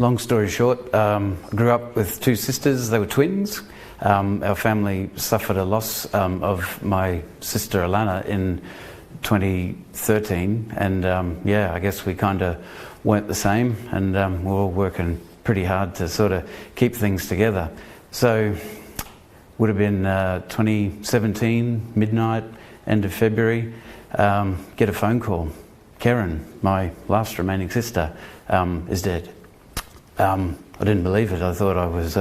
long story short, grew up with two sisters. They were twins. Our family suffered a loss of my sister Alana in 2013, and I guess we kind of weren't the same, and we're all working pretty hard to sort of keep things together. So would have been 2017, midnight, end of February, get a phone call. Karen, my last remaining sister, is dead. I didn't believe it. I thought I was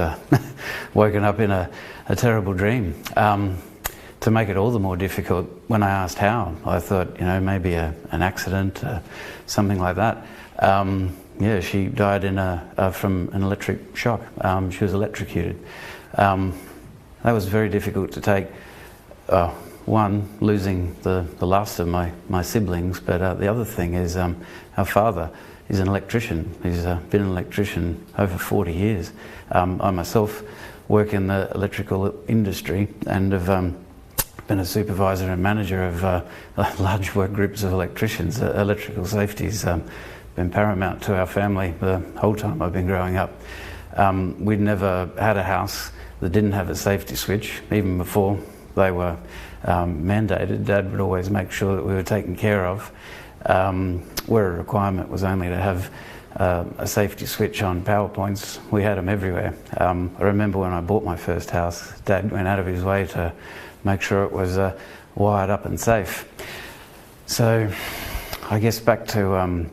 woken up in a terrible dream. To make it all the more difficult, when I asked how, I thought, maybe an accident, something like that. She died from an electric shock. She was electrocuted. That was very difficult to take. One, losing the last of my siblings, but the other thing is our father is an electrician. He's been an electrician over 40 years. I myself work in the electrical industry and have been a supervisor and manager of large work groups of electricians. Electrical safety's been paramount to our family the whole time I've been growing up. We'd never had a house that didn't have a safety switch, even before they were mandated. Dad would always make sure that we were taken care of, where a requirement was only to have a safety switch on power points. We had them everywhere. I remember when I bought my first house, Dad went out of his way to make sure it was wired up and safe. So I guess back to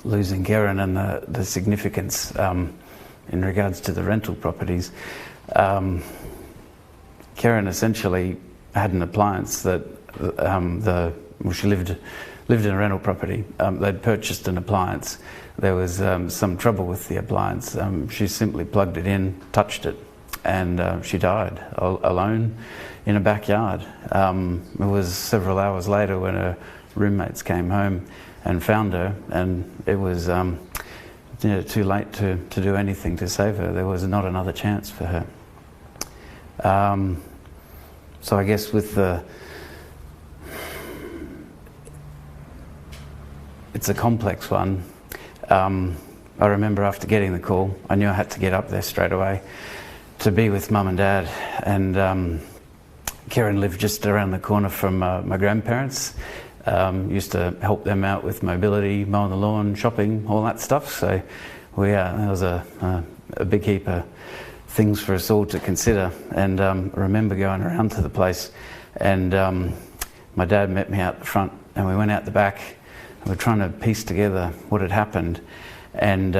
losing Karen and the significance in regards to the rental properties. Karen essentially had an appliance that she lived in a rental property. They'd purchased an appliance. There was some trouble with the appliance. She simply plugged it in, touched it, and she died alone in a backyard. It was several hours later when her roommates came home and found her, and it was too late to do anything to save her. There was not another chance for her. So I guess it's a complex one. I remember after getting the call, I knew I had to get up there straight away to be with Mum and Dad. And Karen lived just around the corner from my grandparents. Used to help them out with mobility, mowing the lawn, shopping, all that stuff. So there was a big heap of things for us all to consider. And I remember going around to the place, and my dad met me out the front, and we went out the back. We were trying to piece together what had happened, and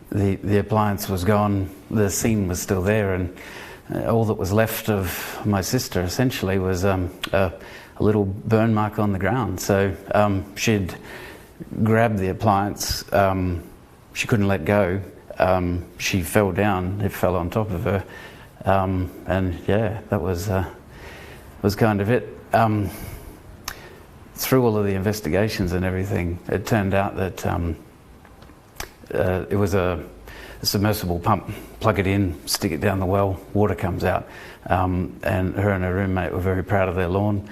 the appliance was gone. The scene was still there, and all that was left of my sister essentially was a little burn mark on the ground. So she'd grabbed the appliance. She couldn't let go. She fell down. It fell on top of her, and that was kind of it. Through all of the investigations and everything, it turned out that it was a submersible pump. Plug it in, stick it down the well, water comes out. And her and her roommate were very proud of their lawn.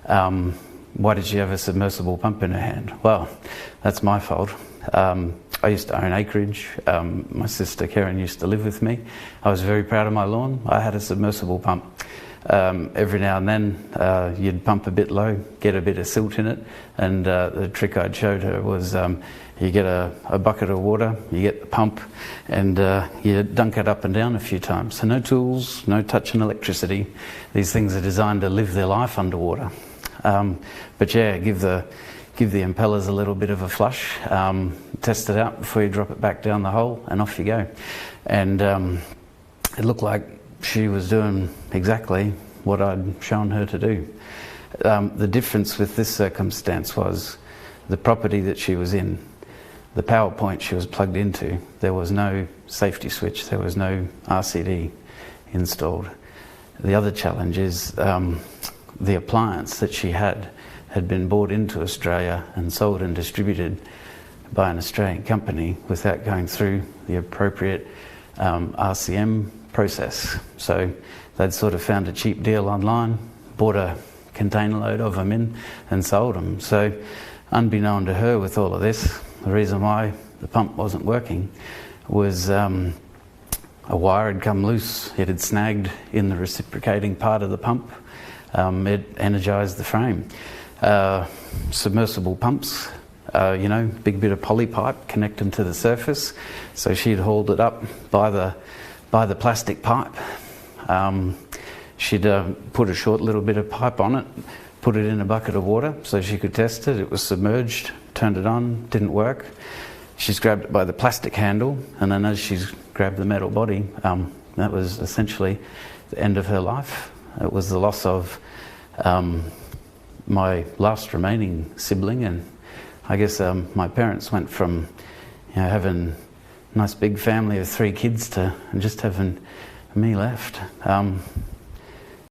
Why did she have a submersible pump in her hand? Well, that's my fault. I used to own acreage. My sister Karen used to live with me. I was very proud of my lawn. I had a submersible pump. Every now and then you'd pump a bit low, get a bit of silt in it, and the trick I'd showed her was you get a bucket of water, you get the pump, and you dunk it up and down a few times. So no tools, no touching electricity. These things are designed to live their life underwater. But give the impellers a little bit of a flush, test it out before you drop it back down the hole, and off you go. And it looked like she was doing exactly what I'd shown her to do. The difference with this circumstance was the property that she was in, the power point she was plugged into, there was no safety switch, there was no RCD installed. The other challenge is the appliance that she had been brought into Australia and sold and distributed by an Australian company without going through the appropriate RCM process. So they'd sort of found a cheap deal online, bought a container load of them in and sold them. So unbeknown to her with all of this, the reason why the pump wasn't working was a wire had come loose. It had snagged in the reciprocating part of the pump. It energised the frame. Submersible pumps, big bit of poly pipe connecting to the surface. So she'd hauled it up by the plastic pipe. She'd put a short little bit of pipe on it, put it in a bucket of water so she could test it. It was submerged, turned it on, didn't work. She's grabbed it by the plastic handle, and then as she's grabbed the metal body, that was essentially the end of her life. It was the loss of my last remaining sibling, and I guess my parents went from having a nice big family of 3 kids to just having me left.